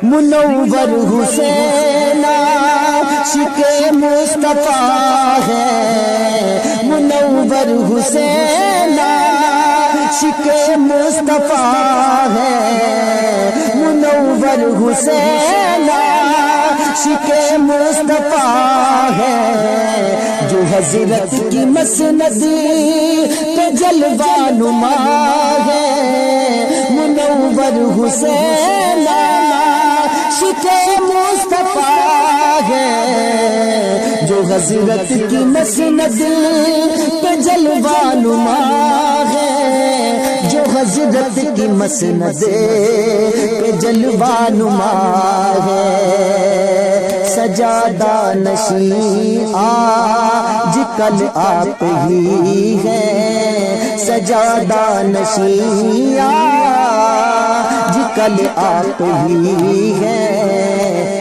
منور حسین عاشق مصطفیٰ ہے، منور حسین عاشق مصطفیٰ ہے، منور حسین عاشق مصطفیٰ ہے، جو حضرت کی مسند پہ جلوہ نما ہے، منور حسین عاشق مصطفیٰ ہے، جو حضرت کی مسند پہ جلوہ نما ہے، جو حضرت کی مسند پہ جلوہ نما ہے، سجادہ نشین آج کل آپ ہی ہیں، سجادہ نشین آج کل آپ ہی ہیں،